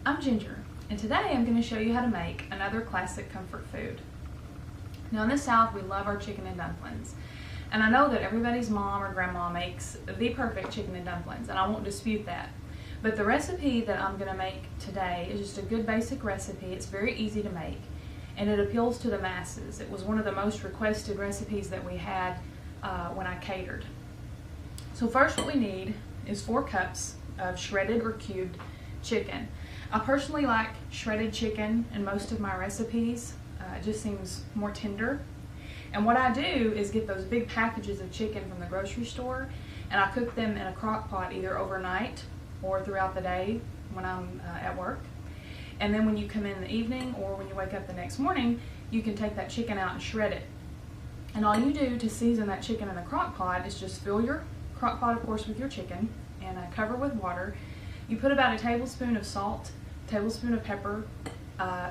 I'm Ginger, and today I'm going to show you how to make another classic comfort food. Now in the South, we love our chicken and dumplings, and I know that everybody's mom or grandma makes the perfect chicken and dumplings, and I won't dispute that. But the recipe that I'm going to make today is just a good basic recipe. It's very easy to make, and it appeals to the masses. It was one of the most requested recipes that we had when I catered. So first what we need is 4 cups of shredded or cubed chicken. I personally like shredded chicken in most of my recipes. It just seems more tender. And what I do is get those big packages of chicken from the grocery store, and I cook them in a crock pot either overnight or throughout the day when I'm at work. And then when you come in the evening or when you wake up the next morning, you can take that chicken out and shred it. And all you do to season that chicken in the crock pot is just fill your crock pot, of course, with your chicken and cover with water. You put about a tablespoon of salt, a tablespoon of pepper,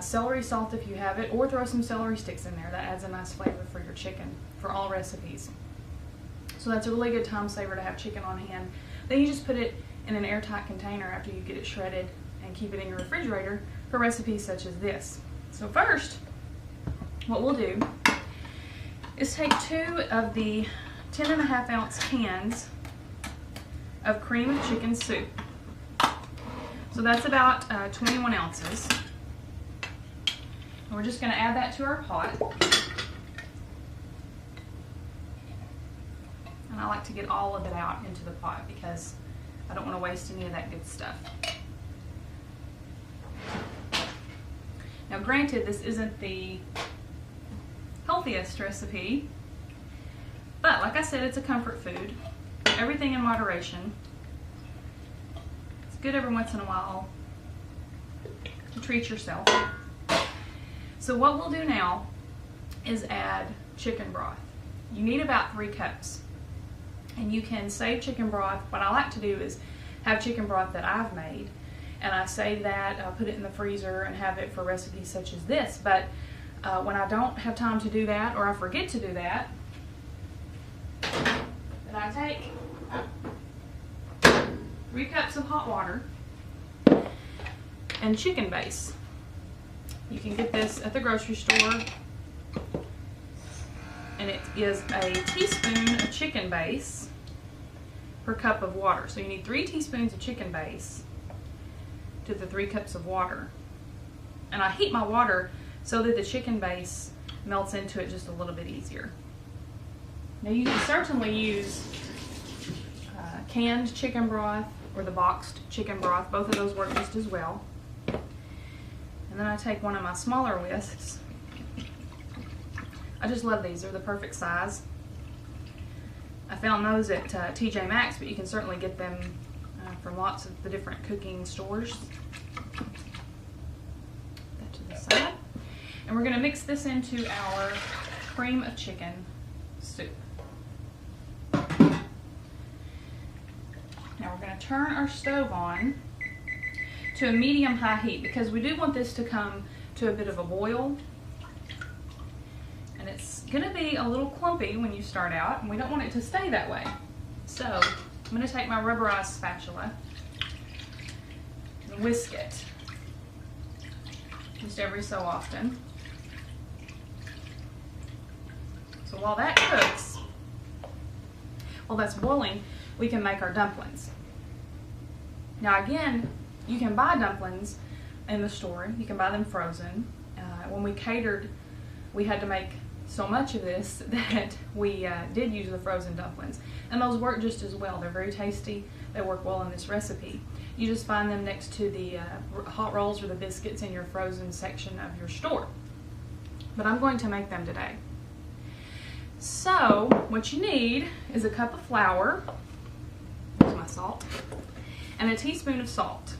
celery salt if you have it, or throw some celery sticks in there. That adds a nice flavor for your chicken for all recipes. So that's a really good time saver to have chicken on hand. Then you just put it in an airtight container after you get it shredded and keep it in your refrigerator for recipes such as this. So first, what we'll do is take 2 of the 10.5 ounce cans of cream of chicken soup. So that's about 21 ounces. And we're just going to add that to our pot. And I like to get all of it out into the pot because I don't want to waste any of that good stuff. Now granted, this isn't the healthiest recipe, but like I said, it's a comfort food. Everything in moderation. It's good every once in a while to treat yourself. So what we'll do now is add chicken broth. You need about 3 cups. And you can save chicken broth. What I like to do is have chicken broth that I've made, and I save that, I'll put it in the freezer and have it for recipes such as this. But when I don't have time to do that, or I forget to do that, then I take 3 cups of hot water and chicken base. You can get this at the grocery store, and it is a teaspoon of chicken base per cup of water. So you need 3 teaspoons of chicken base to the 3 cups of water. And I heat my water so that the chicken base melts into it just a little bit easier. Now you can certainly use canned chicken broth or the boxed chicken broth. Both of those work just as well. And then I take one of my smaller whisks. I just love these. They're the perfect size. I found those at TJ Maxx, but you can certainly get them from lots of the different cooking stores. Put that to the side. And we're going to mix this into our cream of chicken soup. Now we're going to turn our stove on to a medium-high heat because we do want this to come to a bit of a boil. And it's going to be a little clumpy when you start out, and we don't want it to stay that way. So I'm going to take my rubberized spatula and whisk it just every so often. So while that cooks, while that's boiling, we can make our dumplings. Now again, you can buy dumplings in the store. You can buy them frozen. When we catered, we had to make so much of this that we did use the frozen dumplings, and those work just as well. They're very tasty. They work well in this recipe. You just find them next to the hot rolls or the biscuits in your frozen section of your store. But I'm going to make them today. So what you need is a cup of flour, here's my salt, and a teaspoon of salt.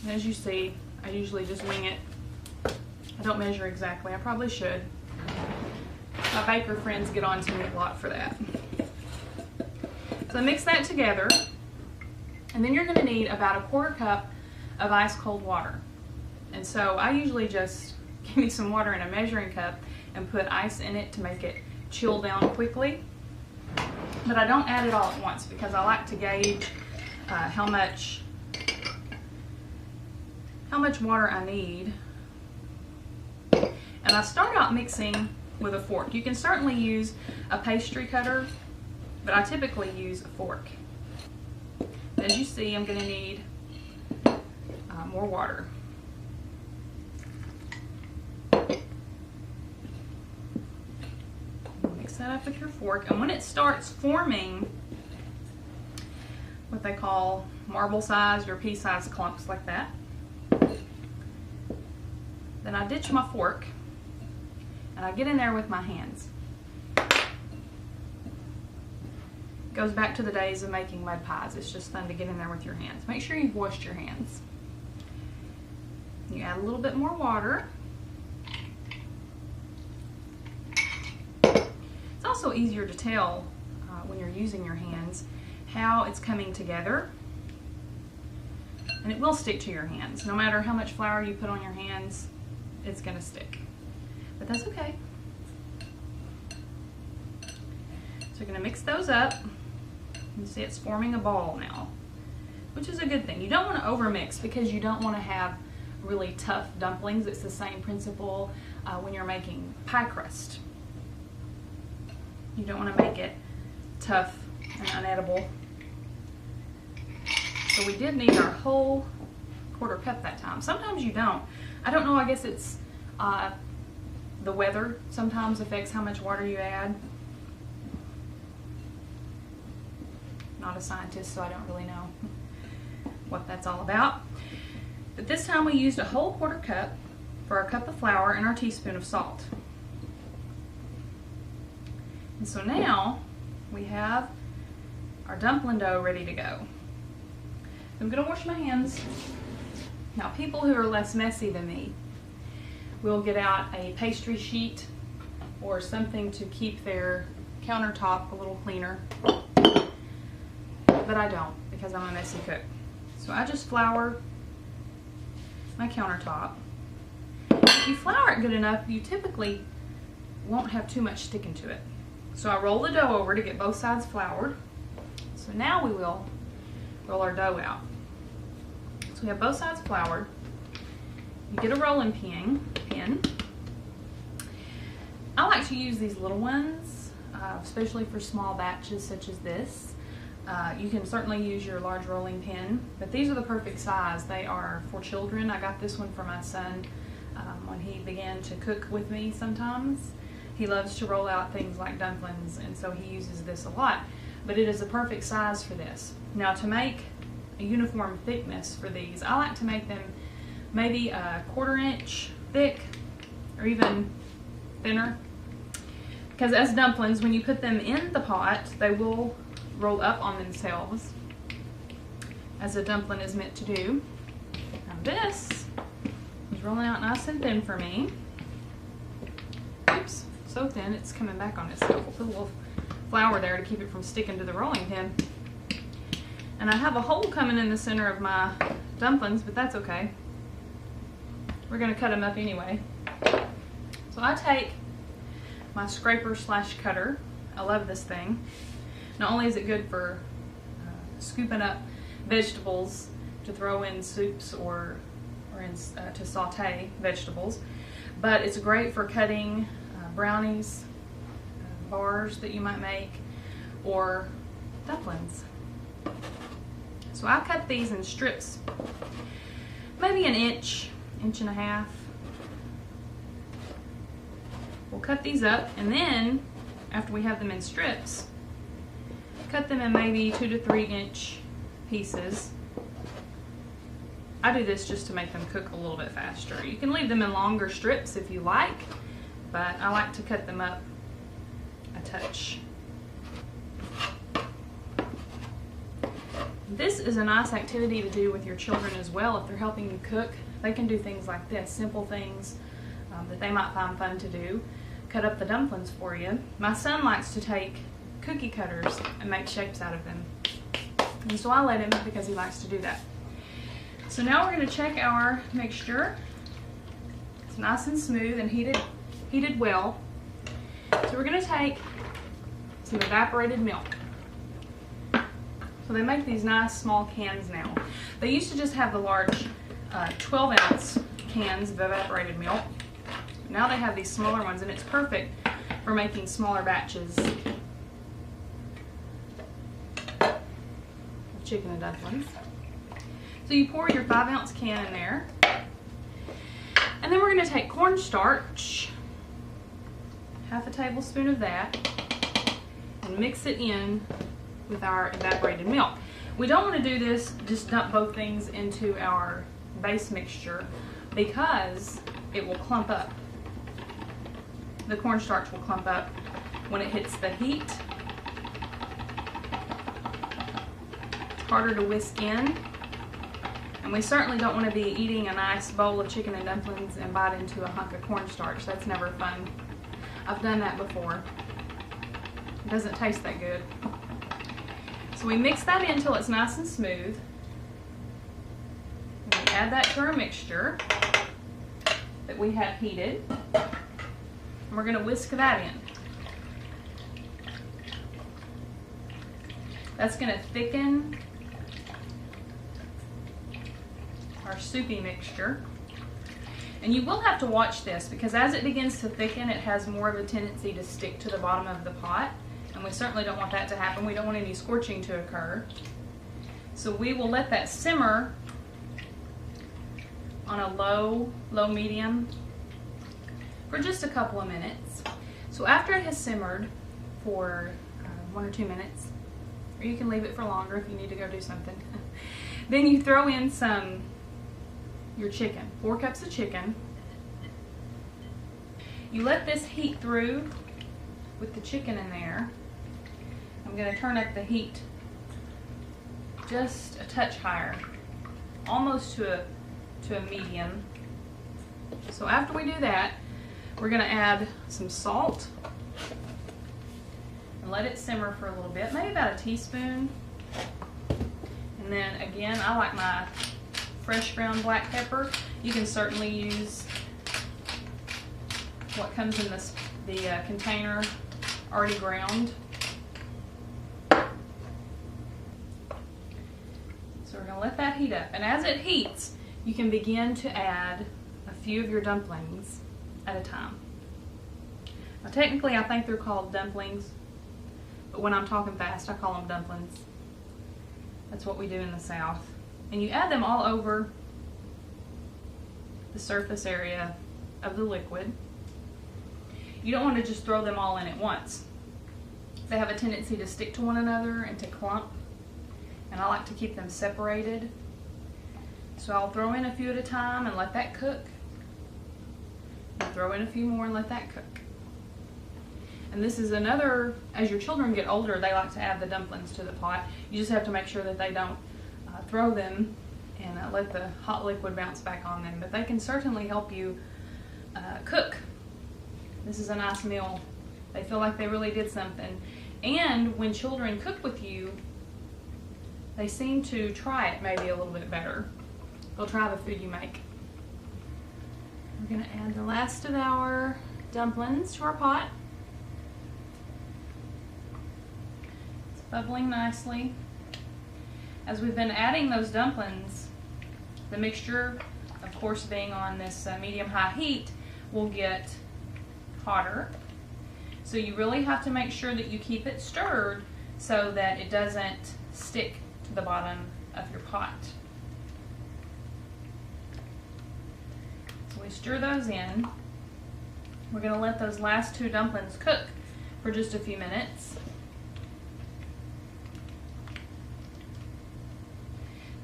And as you see, I usually just wing it. I don't measure exactly. I probably should. My baker friends get on to me a lot for that. So mix that together, and then you're going to need about a 1/4 cup of ice cold water. And so I usually just give me some water in a measuring cup and put ice in it to make it chill down quickly. But I don't add it all at once because I like to gauge how much how much water I need. And I start out mixing with a fork. You can certainly use a pastry cutter, but I typically use a fork. As you see, I'm going to need more water. Mix that up with your fork, and when it starts forming what they call marble-sized or pea-sized clumps like that, then I ditch my fork and I get in there with my hands. Goes back to the days of making mud pies. It's just fun to get in there with your hands. Make sure you've washed your hands. You add a little bit more water. It's also easier to tell when you're using your hands how it's coming together. And it will stick to your hands. No matter how much flour you put on your hands, it's going to stick. But that's okay. So you're going to mix those up. You see it's forming a ball now, which is a good thing. You don't want to overmix because you don't want to have really tough dumplings. It's the same principle when you're making pie crust. You don't want to make it tough and unedible. So we did need our whole quarter cup that time. Sometimes you don't. I don't know, I guess it's the weather sometimes affects how much water you add. Not a scientist, so I don't really know what that's all about. But this time we used a whole quarter cup for our cup of flour and our teaspoon of salt. And so now we have our dumpling dough ready to go. I'm going to wash my hands. Now, people who are less messy than me will get out a pastry sheet or something to keep their countertop a little cleaner. But I don't, because I'm a messy cook. So I just flour my countertop. If you flour it good enough, you typically won't have too much sticking to it. So I roll the dough over to get both sides floured. So now we will roll our dough out. So we have both sides floured. You get a rolling pin. I like to use these little ones, especially for small batches such as this. You can certainly use your large rolling pin, but these are the perfect size. They are for children. I got this one for my son when he began to cook with me sometimes. He loves to roll out things like dumplings, and so he uses this a lot. But it is a perfect size for this. Now, to make a uniform thickness for these, I like to make them maybe a 1/4 inch thick or even thinner. Because as dumplings, when you put them in the pot, they will roll up on themselves, as a dumpling is meant to do. Now this is rolling out nice and thin for me. Oops, so thin it's coming back on itself. We'll put a little flour there to keep it from sticking to the rolling pin. And I have a hole coming in the center of my dumplings, but that's okay. We're going to cut them up anyway. So I take my scraper / cutter. I love this thing. Not only is it good for scooping up vegetables to throw in soups or to saute vegetables, but it's great for cutting brownies, bars that you might make, or dumplings. So I cut these in strips, maybe an inch, 1.5 inches. We'll cut these up, and then after we have them in strips, cut them in maybe 2 to 3 inch pieces. I do this just to make them cook a little bit faster. You can leave them in longer strips if you like, but I like to cut them up a touch. This is a nice activity to do with your children as well. If they're helping you cook, they can do things like this, simple things that they might find fun to do. Cut up the dumplings for you. My son likes to take cookie cutters and make shapes out of them. And so I let him because he likes to do that. So now we're going to check our mixture. It's nice and smooth and heated well. So we're going to take some evaporated milk. So they make these nice small cans now. They used to just have the large 12-ounce cans of evaporated milk. Now they have these smaller ones, and it's perfect for making smaller batches of chicken and dumplings. So you pour your 5-ounce can in there, and then we're going to take cornstarch, half a tablespoon of that, and mix it in with our evaporated milk. We don't want to do this, just dump both things into our base mixture, because it will clump up. The cornstarch will clump up when it hits the heat. It's harder to whisk in. And we certainly don't want to be eating a nice bowl of chicken and dumplings and bite into a hunk of cornstarch. That's never fun. I've done that before. It doesn't taste that good. So we mix that in until it's nice and smooth. And we add that to our mixture that we have heated. And we're going to whisk that in. That's going to thicken our soupy mixture. And you will have to watch this, because as it begins to thicken, it has more of a tendency to stick to the bottom of the pot, and we certainly don't want that to happen. We don't want any scorching to occur. So we will let that simmer on a low medium for just a couple of minutes. So after it has simmered for 1 or 2 minutes, or you can leave it for longer if you need to go do something, then you throw in your chicken, 4 cups of chicken. You let this heat through with the chicken in there. I'm going to turn up the heat just a touch higher, almost to a medium. So after we do that, we're going to add some salt and let it simmer for a little bit, maybe about a teaspoon. And then again, I like my fresh ground black pepper. You can certainly use what comes in the container already ground. So we're going to let that heat up. And as it heats, you can begin to add a few of your dumplings at a time. Now technically I think they're called dumplings, but when I'm talking fast I call them dumplings. That's what we do in the South. And you add them all over the surface area of the liquid. You don't want to just throw them all in at once. They have a tendency to stick to one another and to clump, and I like to keep them separated. So I'll throw in a few at a time and let that cook. I'll throw in a few more and let that cook. And this is another, as your children get older, they like to add the dumplings to the pot. You just have to make sure that they don't throw them and let the hot liquid bounce back on them. But they can certainly help you cook. This is a nice meal. They feel like they really did something. And when children cook with you, they seem to try it maybe a little bit better. They'll try the food you make. We're going to add the last of our dumplings to our pot. It's bubbling nicely. As we've been adding those dumplings, the mixture, of course being on this medium-high heat, will get hotter. So you really have to make sure that you keep it stirred so that it doesn't stick to the bottom of your pot. So we stir those in. We're going to let those last 2 dumplings cook for just a few minutes.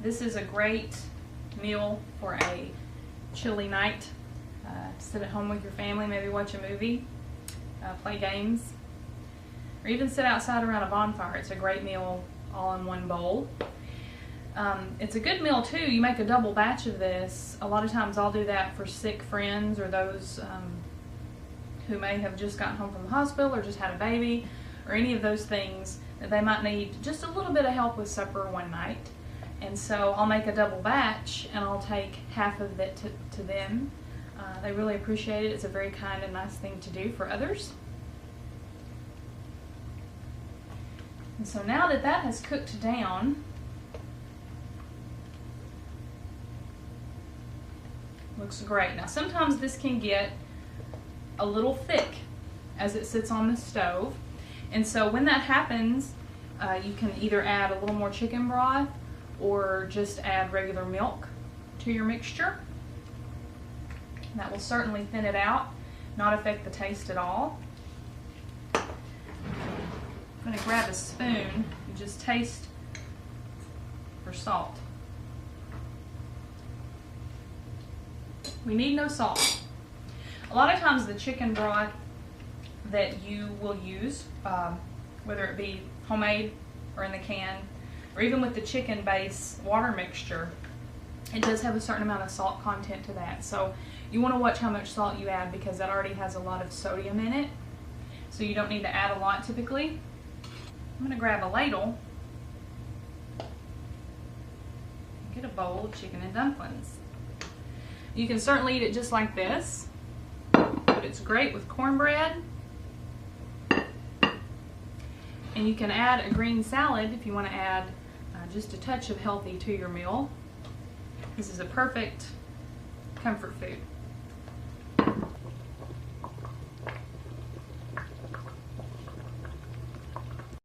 This is a great meal for a chilly night. Sit at home with your family, maybe watch a movie, play games, or even sit outside around a bonfire. It's a great meal all in one bowl. It's a good meal too. You make a double batch of this. A lot of times I'll do that for sick friends or those who may have just gotten home from the hospital or just had a baby, or any of those things that they might need just a little bit of help with supper one night. And so I'll make a double batch and I'll take half of it to them. They really appreciate it. It's a very kind and nice thing to do for others. And so now that that has cooked down, looks great. Now sometimes this can get a little thick as it sits on the stove, and so when that happens, you can either add a little more chicken broth or just add regular milk to your mixture. That will certainly thin it out, not affect the taste at all. I'm going to grab a spoon and just taste for salt. We need no salt. A lot of times the chicken broth that you will use, whether it be homemade or in the can, or even with the chicken base water mixture, it does have a certain amount of salt content to that. So you want to watch how much salt you add, because that already has a lot of sodium in it. So you don't need to add a lot typically. I'm going to grab a ladle, get a bowl of chicken and dumplings. You can certainly eat it just like this, but it's great with cornbread. And you can add a green salad if you want to add just a touch of healthy to your meal. This is a perfect comfort food.